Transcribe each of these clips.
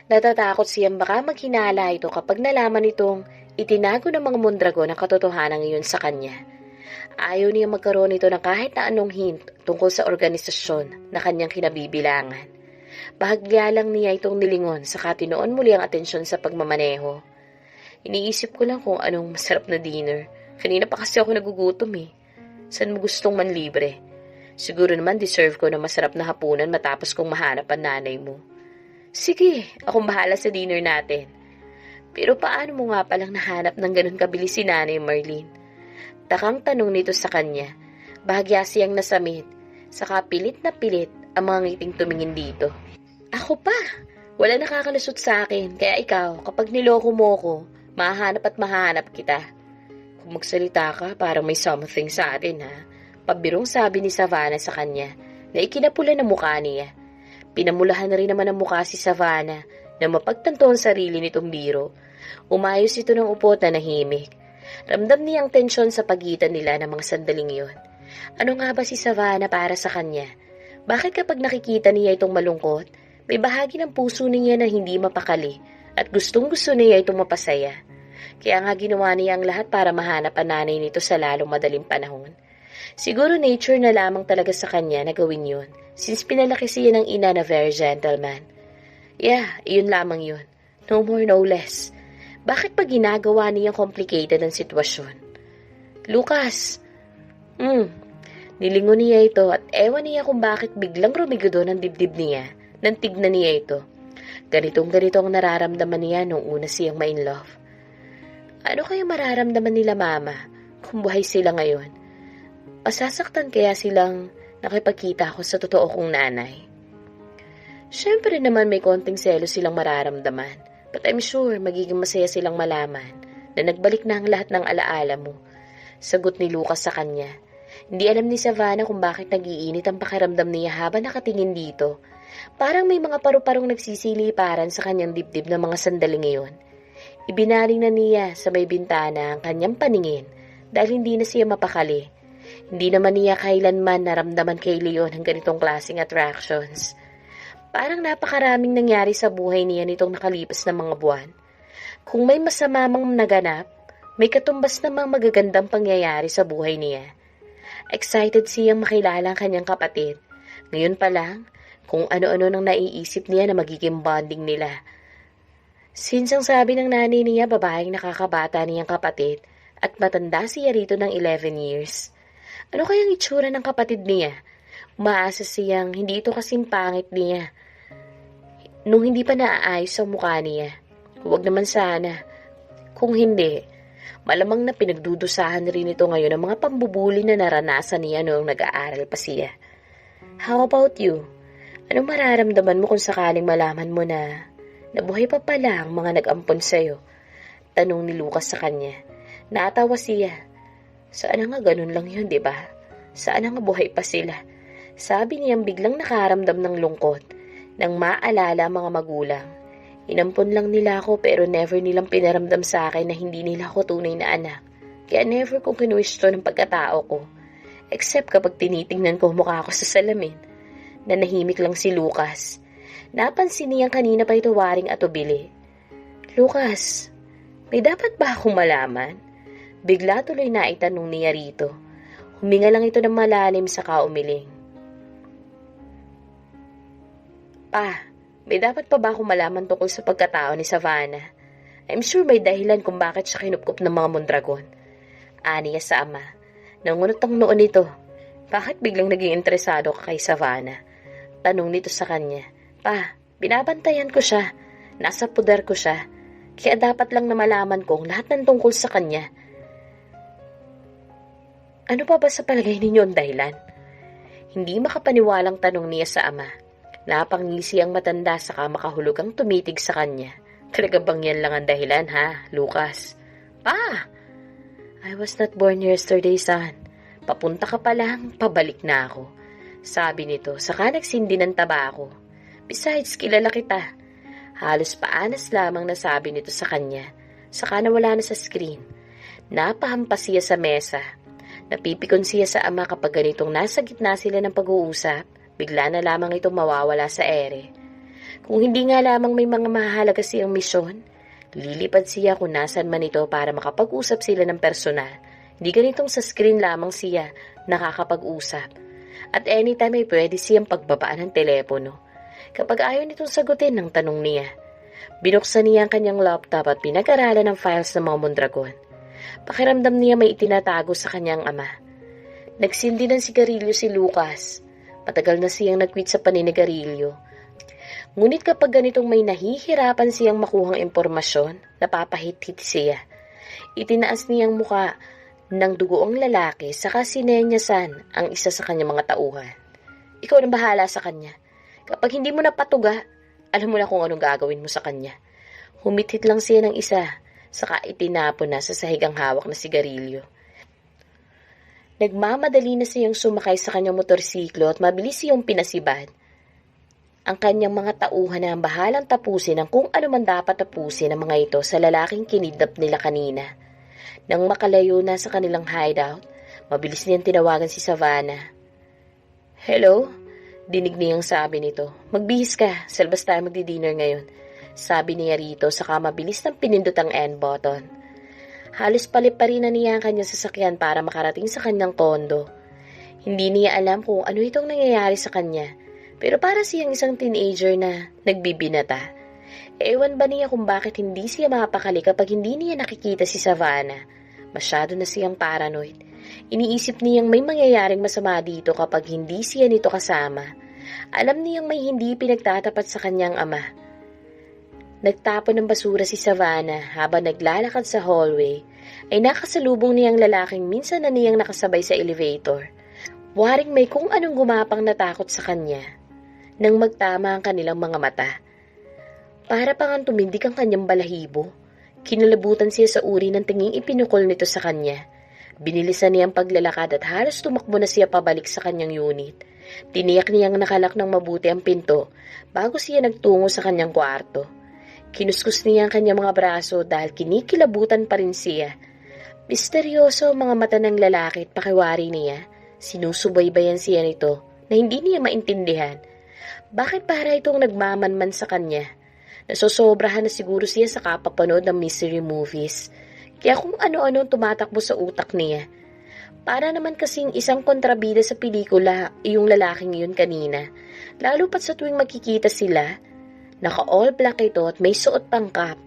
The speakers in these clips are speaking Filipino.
Natatakot siyang baka maghinala ito kapag nalaman itong itinago ng mga Mondragon ang katotohanan ngayon sa kanya. Ayaw niya magkaroon ito ng kahit na anong hint tungkol sa organisasyon na kanyang kinabibilangan. Bahagya lang niya itong nilingon saka tinoon muli ang atensyon sa pagmamaneho. Iniisip ko lang kung anong masarap na dinner. Kanina pa kasi ako nagugutom eh. Saan mo gustong manlibre? Siguro naman deserve ko na masarap na hapunan matapos kong mahanap ang nanay mo. Sige, akong bahala sa dinner natin. Pero paano mo nga palang nahanap ng ganun kabilis si Nanay Marlene? Takang tanong nito sa kanya. Bahagya siyang nasamit. Saka pilit na pilit ang mga ngiting tumingin dito. Ako pa! Wala nakakalusot sa akin. Kaya ikaw, kapag niloko mo ko, mahanap at mahanap kita. Kung magsalita ka, parang may something sa atin ha. Pabirong sabi ni Savannah sa kanya na ikinapula ng mukha niya. Pinamulahan na rin naman ang mukha si Savannah na mapagtanto ang sarili nitong biro. Umayos ito ng upo na nahimik. Ramdam niya ang tensyon sa pagitan nila ng mga sandaling iyon. Ano nga ba si Savannah para sa kanya? Bakit kapag nakikita niya itong malungkot, may bahagi ng puso niya na hindi mapakali at gustong-gusto niya itong mapasaya? Kaya nga ginawa niya ang lahat para mahanap ang nanay nito sa lalong madaling panahon. Siguro nature na lamang talaga sa kanya na gawin yun, since pinalaki siya ng ina na very gentleman. Yeah, iyon lamang yun. No more, no less. Bakit pa ginagawa niyang complicated ang sitwasyon? Lucas! Nilingon niya ito at ewan niya kung bakit biglang rumigo doon ang dibdib niya nang tignan niya ito. Ganitong-ganito ang nararamdaman niya nung una siyang ma-in love. Ano kaya mararamdaman nila mama kung buhay sila ngayon? Masasaktan kaya silang nakipagkita ako sa totoo kong nanay? Siyempre naman may konting selos silang mararamdaman. But I'm sure magiging masaya silang malaman na nagbalik na ang lahat ng alaala mo. Sagot ni Lucas sa kanya. Hindi alam ni Savannah kung bakit nag-iinit ang pakiramdam niya habang nakatingin dito. Parang may mga paru-parong nagsisiliparan sa kanyang dibdib ng mga sandaling iyon. Ibinaling na niya sa may bintana ang kanyang paningin dahil hindi na siya mapakali. Hindi naman niya kailanman naramdaman kay Leon ang ganitong klaseng attractions. Parang napakaraming nangyari sa buhay niya nitong nakalipas na mga buwan. Kung may masama mang naganap, may katumbas namang magagandang pangyayari sa buhay niya. Excited siyang makilala ang kanyang kapatid. Ngayon pa lang, kung ano-ano nang naiisip niya na magiging bonding nila. Since ang sabi ng nanay niya babaeng nakakabata niyang kapatid at matanda siya rito ng 11 years. Ano kayang itsura ng kapatid niya? Umaasa siyang hindi ito kasing pangit niya nung hindi pa naaayos ang mukha niya. Huwag naman sana. Kung hindi, malamang na pinagdudusahan rin ito ngayon ang mga pambubuli na naranasan niya noong nag-aaral pa siya. How about you? Anong mararamdaman mo kung sakaling malaman mo na nabuhay pa pala ang mga nag-ampon sa'yo? Tanong ni Lucas sa kanya. Natawa siya. Saan nga ganun lang yun, diba? Saan nga buhay pa sila? Sabi niyang biglang nakaramdam ng lungkot nang maalala ang mga magulang. Inampon lang nila ako pero never nilang pinaramdam sa akin na hindi nila ako tunay na anak. Kaya never kong kinuwisto ng pagkatao ko. Except kapag tinitingnan ko mukha ko sa salamin. Nanahimik lang si Lucas. Napansin niyang kanina pa ito waring atubili. Lucas, may dapat ba akong malaman? Bigla tuloy na itanong niya rito. Huminga lang ito ng malalim saka umiling. Pa, may dapat pa ba akong malaman tungkol sa pagkatao ni Savannah? I'm sure may dahilan kung bakit siya kinupkup ng mga Mondragon. Aniya sa ama. Nangunot ang noon nito. Bakit biglang naging interesado ka kay Savannah? Tanong nito sa kanya. Pa, binabantayan ko siya. Nasa puder ko siya. Kaya dapat lang na malaman kong lahat ng tungkol sa kanya. Ano pa ba sa palagay ninyo ang dahilan? Hindi makapaniwalang tanong niya sa ama. Napangisi ang matanda saka makahulugang tumitig sa kanya. Talaga bang yan lang ang dahilan ha, Lucas? Pa! I was not born yesterday, son. Papunta ka pa lang, pabalik na ako. Sabi nito, saka nagsindi ng tabako. Besides, kilala kita. Halos paanas lamang nasabi nito sa kanya. Saka nawala na sa screen. Napahampas siya sa mesa. Napipikon siya sa ama kapag ganitong nasa gitna sila ng pag-uusap. Bigla na lamang itong mawawala sa ere. Kung hindi nga lamang may mga mahalaga siyang misyon, lilipad siya kung nasan man ito para makapag-usap sila ng personal. Hindi ganitong sa screen lamang siya nakakapag-usap. At anytime ay pwede siyang pagbabaan ng telepono. Kapag ayaw nitong sagutin ng tanong niya, binuksan niya ang kanyang laptop at pinag-aralan ng files ng mga Mondragon. Pakiramdam niya may itinatago sa kanyang ama. Nagsindi ng sigarilyo si Lucas. Matagal na siyang nag-quit sa paninigarilyo. Ngunit kapag ganitong may nahihirapan siyang makuhang impormasyon, napapahit-hit siya. Itinaas niyang muka ng dugoong lalaki saka sinenyasan ang isa sa kanyang mga tauhan. Ikaw na bahala sa kanya. Kapag hindi mo napatuga, alam mo na kung anong gagawin mo sa kanya. Humithit lang siya ng isa, saka itinapon na sa sahigang hawak na sigarilyo. Nagmamadali na siyang sumakay sa kanyang motorsiklo at mabilis siyang pinasibad. Ang kanyang mga tauhan na ang bahalang tapusin ang kung ano man dapat tapusin ng mga ito sa lalaking kinidnap nila kanina. Nang makalayo na sa kanilang hideout, mabilis niyang tinawagan si Savannah. Hello? Dinig niyang sabi nito. Magbihis ka, sa labas tayo magdi-dinner ngayon. Sabi niya rito, saka mabilis nang pinindot ang end button. Halos paliparin na niya ang kanyang sasakyan para makarating sa kanyang kondo. Hindi niya alam kung ano itong nangyayari sa kanya, pero para siyang isang teenager na nagbibinata. Ewan ba niya kung bakit hindi siya mapakali kapag hindi niya nakikita si Savannah. Masyado na siyang paranoid. Iniisip niyang may mangyayaring masama dito kapag hindi siya nito kasama. Alam niyang may hindi pinagtatapat sa kanyang ama. Nagtapon ng basura si Savannah habang naglalakad sa hallway ay nakasalubong niyang lalaking minsan na niyang nakasabay sa elevator. Waring may kung anong gumapang natakot sa kanya nang magtama ang kanilang mga mata. Para pang tumindig ang kanyang balahibo. Kinalabutan siya sa uri ng tinging ipinukol nito sa kanya. Binilisan niya ang paglalakad at halos tumakbo na siya pabalik sa kanyang unit. Tiniyak niyang nakalak ng mabuti ang pinto bago siya nagtungo sa kanyang kwarto. Kinuskus niya ang kanyang mga braso dahil kinikilabutan pa rin siya. Misteryoso ang mga mata ng lalaki at pakiwari niya. Sinusubaybayan siya nito na hindi niya maintindihan. Bakit para itong nagmamanman sa kanya? Nasosobrahan na siguro siya sa kapapanood ng mystery movies. Kaya kung ano-ano tumatakbo sa utak niya. Para naman kasing isang kontrabida sa pelikula yung lalaking yun kanina. Lalo pat sa tuwing magkikita sila, naka-all black ito at may suot pang cap.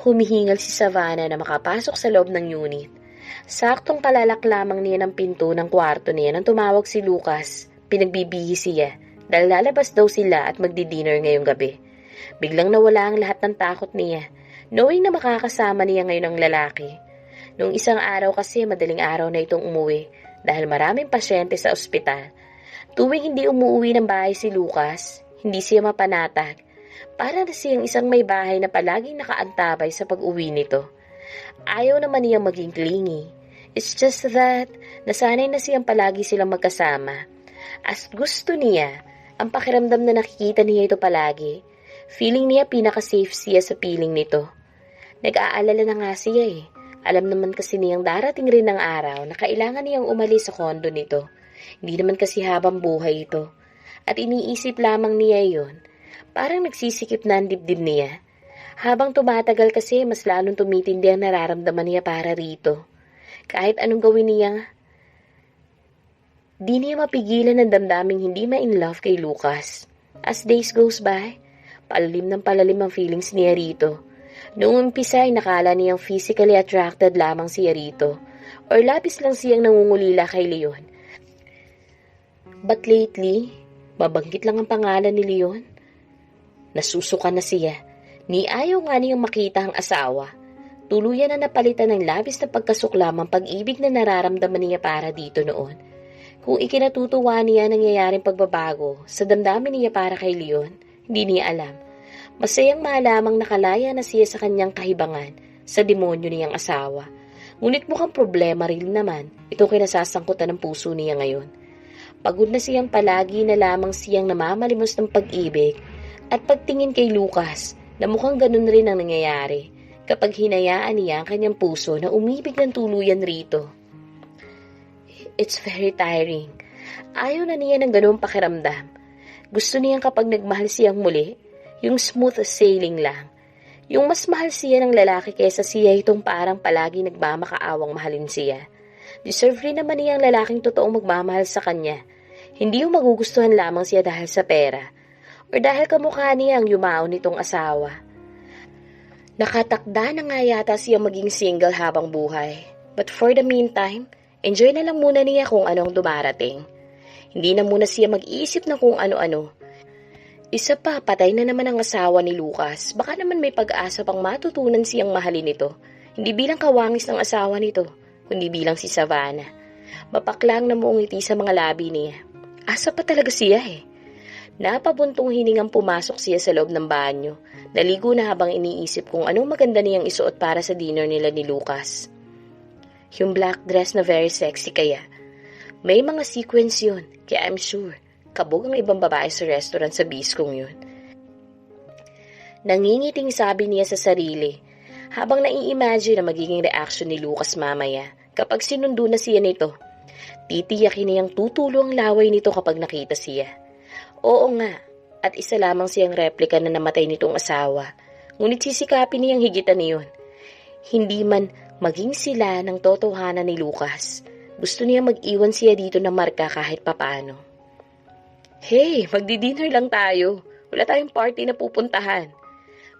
Humihingal si Savannah na makapasok sa loob ng unit. Saktong kalalak lamang niya ng pinto ng kwarto niya nang tumawag si Lucas. Pinagbibihi siya dahil lalabas daw sila at magdi-dinner ngayong gabi. Biglang nawala ang lahat ng takot niya. Knowing na makakasama niya ngayon ang lalaki. Noong isang araw kasi madaling araw na itong umuwi dahil maraming pasyente sa ospital. Tuwing hindi umuwi ng bahay si Lucas, hindi siya mapanatag. Para na siyang isang may bahay na palaging nakaantabay sa pag-uwi nito. Ayaw naman niyang maging clingy. It's just that nasanay na siyang palagi silang magkasama. As gusto niya, ang pakiramdam na nakikita niya ito palagi, feeling niya pinaka-safe siya sa piling nito. Nag-aalala na nga siya eh. Alam naman kasi niyang darating rin ang araw na kailangan niyang umalis sa kondo nito. Hindi naman kasi habang buhay ito. At iniisip lamang niya yon. Parang nagsisikip na ang dibdib niya. Habang tumatagal kasi mas lalong tumitindi ang nararamdaman niya para rito. Kahit anong gawin niya, di niya mapigilan ang damdaming hindi ma-in love kay Lucas. As days goes by, palalim ng palalim ang feelings niya rito. Noong umpisa ay nakala niyang physically attracted lamang siya rito or labis lang siyang nangungulila kay Leon. But lately, babanggit lang ang pangalan ni Leon. Nasusuka na siya. Ni ayaw nga niyang makita ang asawa. Tuluyan na napalitan ng labis na pagkasuklam ang pag-ibig na nararamdaman niya para dito noon. Kung ikinatutuwa niya nangyayaring pagbabago sa damdamin niya para kay Leon, hindi niya alam. Masayang malamang nakalaya na siya sa kanyang kahibangan sa demonyo niyang asawa. Ngunit mukhang problema rin naman ito kinasasangkutan ng puso niya ngayon. Pagod na siyang palagi na lamang siyang namamalimos ng pag-ibig at pagtingin kay Lucas na mukhang ganun rin ang nangyayari kapag hinayaan niya ang kanyang puso na umibig ng tuluyan rito. It's very tiring. Ayaw na niya ng ganung pakiramdam. Gusto niyang kapag nagmahal siyang muli, Yung smooth sailing lang. Yung mas mahal siya ng lalaki kaysa siya itong parang palagi nagmamakaawang mahalin siya. Deserve rin naman niya ang lalaking totoong magmamahal sa kanya. Hindi yung magugustuhan lamang siya dahil sa pera. Or dahil kamukha niya ang yumao nitong asawa. Nakatakda na nga yata siya maging single habang buhay. But for the meantime, enjoy na lang muna niya kung anong dumarating. Hindi na muna siya mag-iisip na kung ano-ano. Isa pa, patay na naman ang asawa ni Lucas. Baka naman may pag-asa pang matutunan siyang mahalin ito. Hindi bilang kawangis ng asawa nito, kundi bilang si Savannah. Mapaklang na muong ngiti sa mga labi niya. Asa pa talaga siya eh. Napabuntong hiningang pumasok siya sa loob ng banyo. Naligo na habang iniisip kung anong maganda niyang isuot para sa dinner nila ni Lucas. Yung black dress na very sexy kaya. May mga sequence yun, kaya I'm sure kabog ang ibang babae sa restaurant sa biskong yun. Nangingiting sabi niya sa sarili, habang nai-imagine na magiging reaction ni Lucas mamaya kapag sinundo na siya nito. Titiyakin niyang tutulo ang laway nito kapag nakita siya. Oo nga, at isa lamang siyang replika na namatay nitong asawa, ngunit sisikapin niyang higitan niyon. Hindi man maging sila ng totohanan ni Lucas, gusto niya mag-iwan siya dito na marka kahit papaano. Hey, magdi-dinner lang tayo. Wala tayong party na pupuntahan.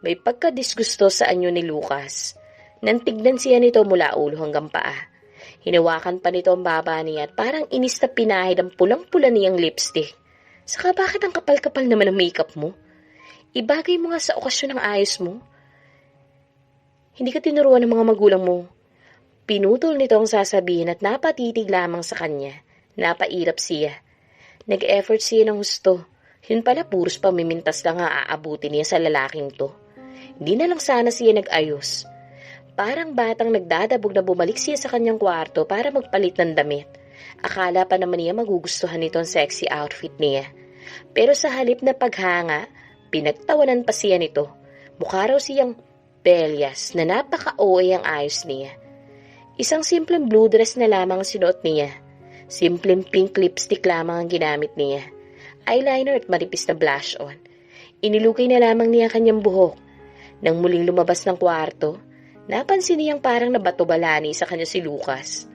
May pagka-disgusto sa anyo ni Lucas. Nantignan siya nito mula ulo hanggang paa. Hinawakan pa nito ang baba niya at parang inis na pinahid ang pulang-pula niyang lipstick. Saka bakit ang kapal-kapal naman ang makeup mo? Ibagay mo nga sa okasyon ng ayos mo. Hindi ka tinuruan ng mga magulang mo. Pinutol nito ang sasabihin at napatitig lamang sa kanya. Napairap siya. Nag-effort siya ng husto. Yun pala puros pamimintas lang ang aabutin niya sa lalaking to. Hindi na lang sana siya nag-ayos. Parang batang nagdadabog na bumalik siya sa kanyang kwarto para magpalit ng damit. Akala pa naman niya magugustuhan nito ang sexy outfit niya. Pero sa halip na paghanga, pinagtawanan pa siya nito. Mukha raw siyang Belyas na napaka-OA ang ayos niya. Isang simpleng blue dress na lamang sinuot niya. Simpleng pink lipstick lamang ang ginamit niya. Eyeliner at maripis na blush on. Inilukay na lamang niya kanyang buhok. Nang muling lumabas ng kwarto, napansin niyang parang nabato-balani sa kanya si Lucas.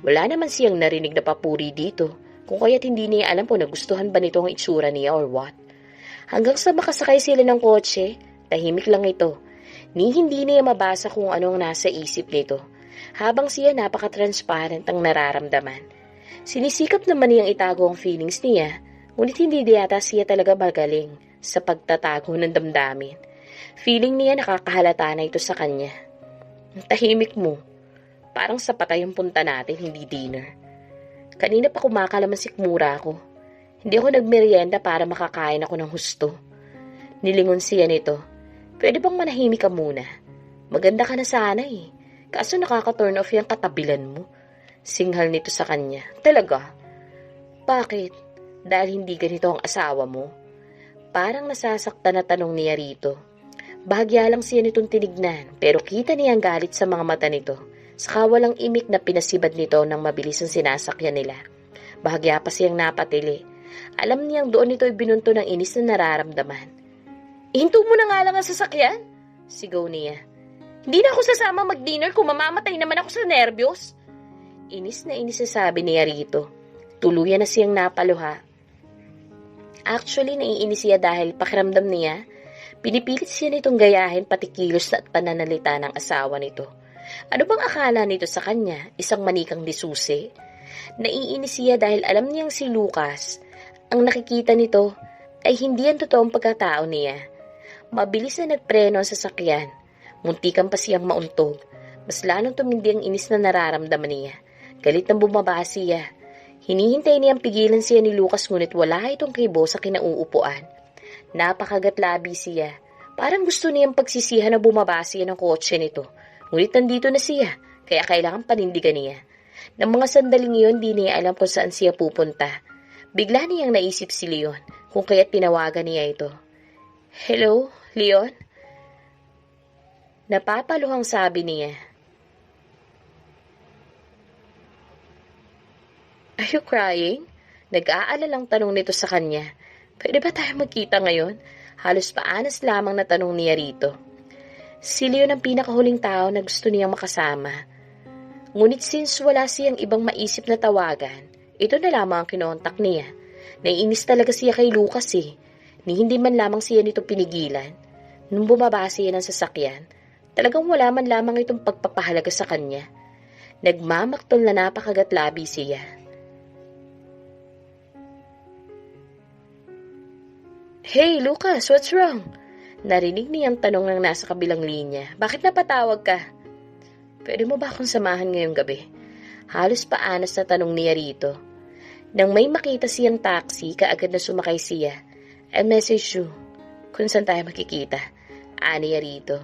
Wala naman siyang narinig na papuri dito, kung kaya't hindi niya alam kung nagustuhan ba nito ang itsura niya or what. Hanggang sa makasakay sila ng kotse, tahimik lang ito. Ni hindi niya mabasa kung ano ang nasa isip nito, habang siya napaka-transparent ang nararamdaman. Sinisikap naman niyang itago ang feelings niya, ngunit hindi yata siya talaga magaling sa pagtatago ng damdamin. Feeling niya nakakahalata na ito sa kanya. Ang tahimik mo, parang sa patay ang punta natin, hindi dinner. Kanina pa kumakalaman sikmura ako. Hindi ako nagmerienda para makakain ako ng husto. Nilingon siya nito. Pwede bang manahimik ka muna? Maganda ka na sana eh. Kaso nakaka-turn off yung katabilan mo. Singhal nito sa kanya. Talaga? Bakit? Dahil hindi ganito ang asawa mo? Parang nasasaktan na tanong niya rito. Bahagya lang siya nitong tinignan, pero kita niya ang galit sa mga mata nito. Saka walang imik na pinasibad nito nang mabilis ang sinasakyan nila. Bahagya pa siyang napatili. Alam niyang doon nito ibinunto ng inis na nararamdaman. Ihinto mo na nga lang ang sasakyan? Sigaw niya. Hindi na ako sasama mag-dinner kung mamamatay naman ako sa nervyos. Inis na inis sabi niya rito. Tuluyan na siyang napaluha. Actually, naiinis siya dahil pakiramdam niya, pinipilit siya nitong gayahin pati kilos at pananalita ng asawa nito. Ano bang akala nito sa kanya? Isang manikang disusi? Naiinis siya dahil alam niyang si Lucas, ang nakikita nito ay hindi ang totoong pagkatao niya. Mabilis na nagpreno ang sasakyan. Muntikan pa siyang mauntog. Mas lalong tumindi ang inis na nararamdaman niya. Galit nang bumaba siya. Hinihintay niyang pigilan siya ni Lucas ngunit wala itong kibo sa kinauupuan. Napakagatlabi siya. Parang gusto niyang pagsisihan na bumaba siya ng kotse nito. Ngunit nandito na siya, kaya kailangan panindigan niya. Nang mga sandaling iyon, di niya alam kung saan siya pupunta. Bigla niyang naisip si Leon, kung kaya't tinawagan niya ito. Hello, Leon? Napapaluhang sabi niya. Are you crying? Nag-aalalang tanong nito sa kanya. Pwede ba tayo magkita ngayon? Halos paanas lamang na tanong niya rito. Si Leon ang pinakahuling tao na gusto niyang makasama. Ngunit since wala siyang ibang maisip na tawagan, ito na lamang ang kinontak niya. Naiinis talaga siya kay Lucas Ni hindi man lamang siya nito pinigilan. Nung bumaba siya ng sasakyan, talagang wala man lamang itong pagpapahalaga sa kanya. Nagmamaktol na napakagatlabi siya. Hey, Lucas, what's wrong? Narinig niyang tanong ng nasa kabilang linya. Bakit napatawag ka? Pwede mo ba akong samahan ngayong gabi? Halos paanas na tanong niya rito. Nang may makita siyang taxi, kaagad na sumakay siya. I'll message you kung saan tayo makikita. Aniya rito.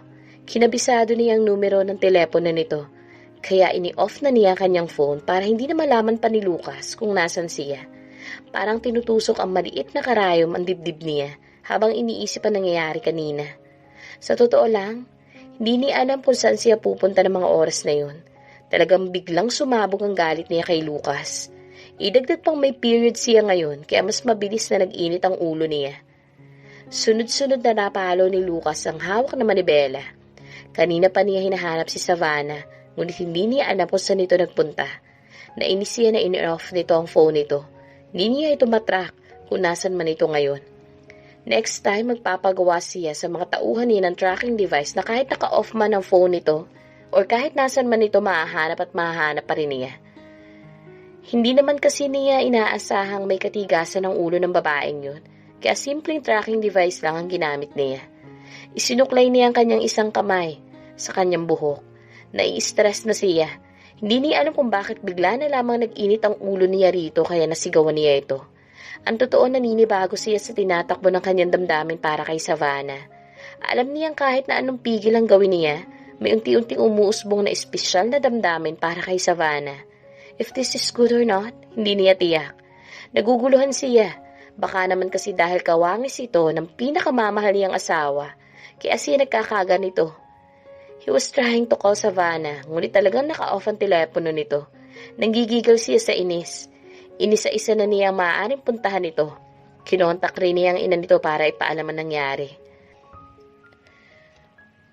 Kinabisado niya ang numero ng telepono nito. Kaya ini-off na niya kanyang phone para hindi na malaman pa ni Lucas kung nasan siya. Parang tinutusok ang maliit na karayom ang dibdib niya habang iniisip ang nangyayari kanina. Sa totoo lang, hindi niya alam kung saan siya pupunta ng mga oras na yun. Talagang biglang sumabog ang galit niya kay Lucas. Idagdag pang may period siya ngayon kaya mas mabilis na nag-init ang ulo niya. Sunod-sunod na napalo ni Lucas ang hawak na manibela. Kanina pa niya hinahanap si Savannah, ngunit hindi niya alam kung saan ito nagpunta. Nainis siya na in-off nito ang phone nito. Hindi niya ito matrack kung nasan man ito ngayon. Next time, magpapagawa siya sa mga tauhan niya ng tracking device na kahit naka-off man ang phone nito or kahit nasan man ito mahahanap at mahahanap pa rin niya. Hindi naman kasi niya inaasahang may katigasan ng ulo ng babaeng yun, kaya simpleng tracking device lang ang ginamit niya. Isinuklay niya ang kanyang isang kamay sa kanyang buhok. Nai-stress na siya. Hindi niya alam kung bakit bigla na lamang nag-init ang ulo niya rito kaya nasigawan niya ito. Ang totoo naninibago siya sa tinatakbo ng kanyang damdamin para kay Savannah. Alam niyang kahit na anong pigil ang gawin niya, may unti-unting umuusbong na espesyal na damdamin para kay Savannah. If this is good or not, hindi niya tiyak. Naguguluhan siya. Baka naman kasi dahil kawangis ito ng pinakamamahal niyang asawa, kaya siya nagkakaganito. He was trying to call Savannah, ngunit talagang naka-off ang telepono nito. Nanggigigil siya sa inis. Inisa-isa na niya ang maaaring puntahan ito. Kinontak rin niya ang ina nito para ipaalam ang nangyari.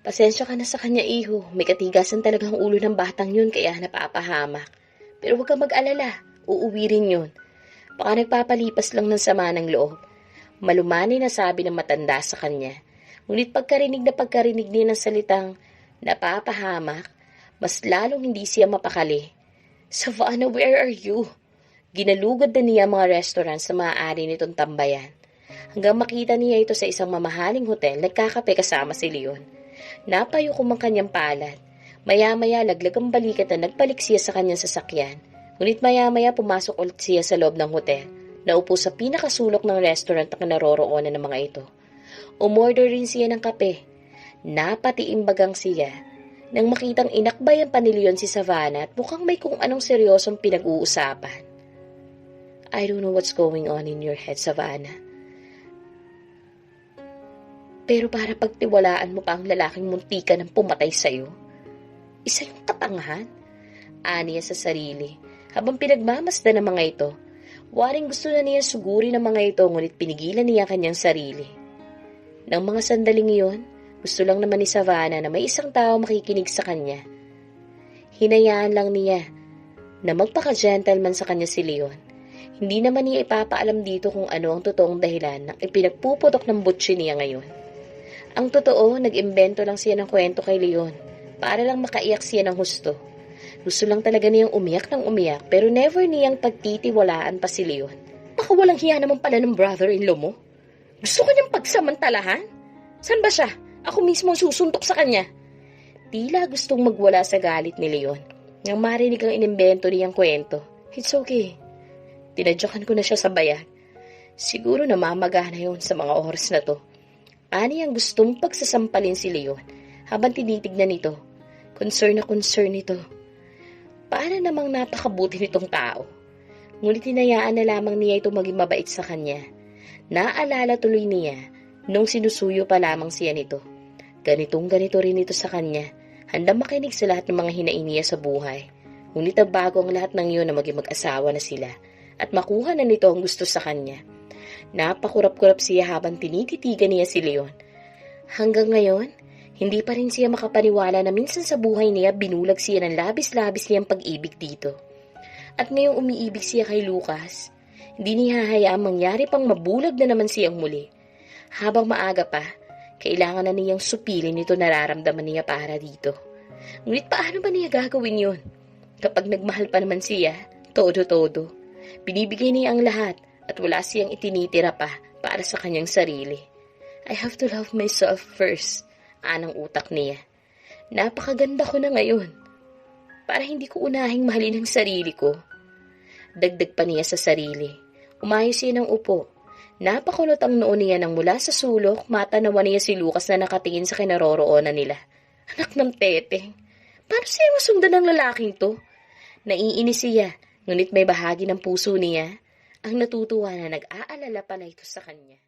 Pasensya ka na sa kanya, iho. May katigasan talagang ulo ng batang yun kaya napapahamak. Pero huwag kang mag-alala. Uuwi rin yun. Baka nagpapalipas lang ng sama ng loob. Malumanay na sabi ng matanda sa kanya. Ngunit pagkarinig niya ng salitang napapahamak, mas lalong hindi siya mapakali. Savannah, where are you? Ginalugod na niya mga restaurant sa maaari nitong tambayan. Hanggang makita niya ito sa isang mamahaling hotel, nagkakape kasama si Leon. Napayukom ang kanyang palad. Maya-maya laglag ang balikat na nagbalik siya sa kanyang sasakyan. Ngunit maya-maya pumasok ulit siya sa loob ng hotel. Naupo sa pinakasulok ng restaurant na kinaroroonan ng mga ito. Umorder rin siya ng kape. Napatiimbagang siya nang makitang inakbayan pa ni Leon si Savannah at mukhang may kung anong seryosong pinag-uusapan. I don't know what's going on in your head, Savannah. Pero para pagtiwalaan mo pa ang lalaking muntika ng pumatay sa'yo, isa yung katangahan, aniya sa sarili, habang pinagmamasdan ng mga ito. Waring gusto na niya suguri ng mga ito, ngunit pinigilan niya kanyang sarili. Nang mga sandaling iyon, gusto lang naman ni Savannah na may isang tao makikinig sa kanya. Hinayaan lang niya na magpaka-gentleman sa kanya si Leon. Hindi naman niya ipapaalam dito kung ano ang totoong dahilan ng ipinagpuputok ng butsi niya ngayon. Ang totoo, nag-imbento lang siya ng kwento kay Leon para lang makaiyak siya ng husto. Gusto lang talaga niyang umiyak ng umiyak pero never niyang pagtitiwalaan pa si Leon. Baka walang hiya naman pala ng brother-in-law mo. Gusto ko niyang pagsamantalahan? San ba siya? Ako mismo ang susuntok sa kanya. Tila gustong magwala sa galit ni Leon nang marinig ang inimbento niyang kwento. It's okay. Tinadyakan ko na siya sa bayag. Siguro namamagana yun sa mga oras na to. Ani ang gustong pagsasampalin si Leon habang tinitignan nito. Concern na concern nito. Paano namang napakabuti nitong tao? Ngunit hinayaan na lamang niya ito maging mabait sa kanya. Naalala tuloy niya nung sinusuyo pa lamang siya nito. Ganito rin ito sa kanya. Handang makinig sa lahat ng mga hinaing niya sa buhay. Ngunit bago ang lahat ng iyon na maging mag-asawa na sila at makuha na nito ang gusto sa kanya. Napakurap-kurap siya habang tinititigan niya si Leon. Hanggang ngayon, hindi pa rin siya makapaniwala na minsan sa buhay niya binulag siya ng labis-labis niyang pag-ibig dito. At ngayong umiibig siya kay Lucas, hindi niya hahayaang mangyari pang mabulag na naman siyang muli. Habang maaga pa, kailangan na niyang supilin ito nararamdaman niya para dito. Ngunit paano ba niya gagawin yun? Kapag nagmahal pa naman siya, todo-todo. Binibigay niya ang lahat at wala siyang itinitira pa para sa kanyang sarili. I have to love myself first, anang utak niya. Napakaganda ko na ngayon. Para hindi ko unahing mahalin ang sarili ko. Dagdag pa niya sa sarili. Umayos siya ng upo. Napakulot ang noo niya nang mula sa sulok, matanawan niya si Lucas na nakatingin sa kinaroroonan nila. Anak ng teteng. Paano siya masundan ng lalaking to? Naiinis siya, ngunit may bahagi ng puso niya ang natutuwa na nag-aalala pala ito sa kanya.